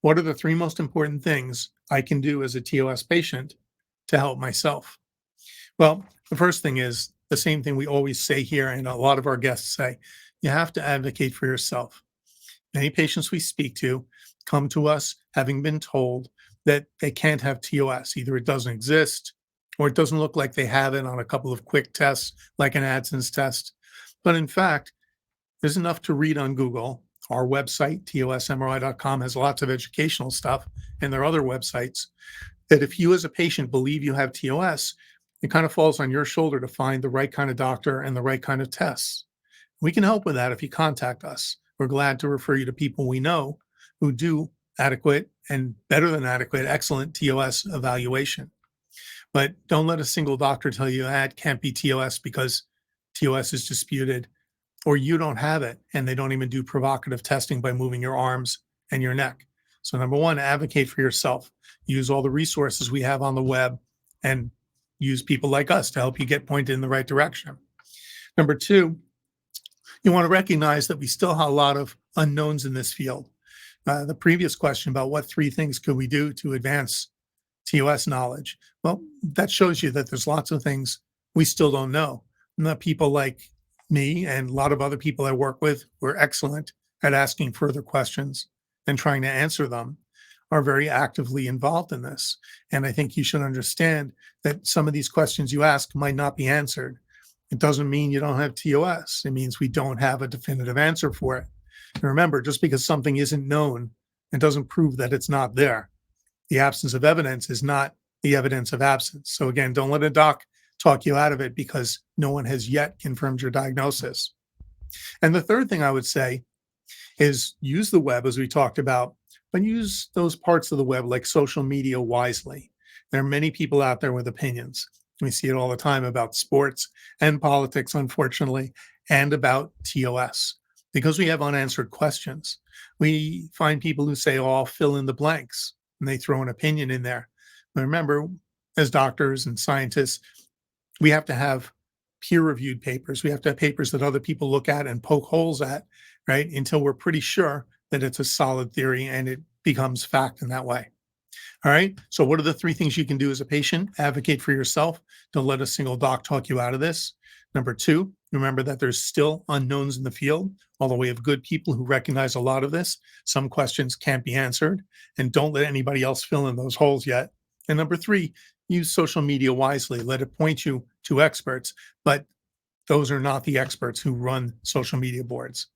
What are the three most important things I can do as a TOS patient to help myself? Well, the first thing is the same thing we always say here, and a lot of our guests say you have to advocate for yourself. Many patients we speak to come to us having been told that they can't have TOS. Either it doesn't exist or it doesn't look like they have it on a couple of quick tests, like an ADSENS test. But in fact, there's enough to read on Google. Our website, tosmri.com, has lots of educational stuff, and there are other websites that if you as a patient believe you have TOS, it kind of falls on your shoulder to find the right kind of doctor and the right kind of tests. We can help with that if you contact us. We're glad to refer you to people we know who do adequate and better than adequate, excellent TOS evaluation. But don't let a single doctor tell you that can't be TOS because TOS is disputed or you don't have it and they don't even do provocative testing by moving your arms and your neck. So, number one, advocate for yourself. Use all the resources we have on the web and use people like us to help you get pointed in the right direction. Number two, you want to recognize that we still have a lot of unknowns in this field. The previous question about what three things could we do to advance TOS knowledge? Well, that shows you that there's lots of things we still don't know. And that people like me and a lot of other people I work with who are excellent at asking further questions and trying to answer them are very actively involved in this. And I think you should understand that some of these questions you ask might not be answered. It doesn't mean you don't have TOS. It means we don't have a definitive answer for it. And remember, just because something isn't known, it doesn't prove that it's not there. The absence of evidence is not the evidence of absence. So again, don't let a doc talk you out of it because no one has yet confirmed your diagnosis. And the third thing I would say is use the web as we talked about, but use those parts of the web like social media wisely. There are many people out there with opinions. We see it all the time about sports and politics, unfortunately, and about TOS. Because we have unanswered questions, we find people who say, oh, I'll fill in the blanks, and they throw an opinion in there. But remember, as doctors and scientists, we have to have peer-reviewed papers. We have to have papers that other people look at and poke holes at, right, until we're pretty sure that it's a solid theory and it becomes fact in that way. All right. So, what are the three things you can do as a patient? Advocate for yourself. Don't let a single doc talk you out of this. Number two, remember that there's still unknowns in the field, although we have good people who recognize a lot of this. Some questions can't be answered, and don't let anybody else fill in those holes yet. And number three, use social media wisely. Let it point you to experts, but those are not the experts who run social media boards.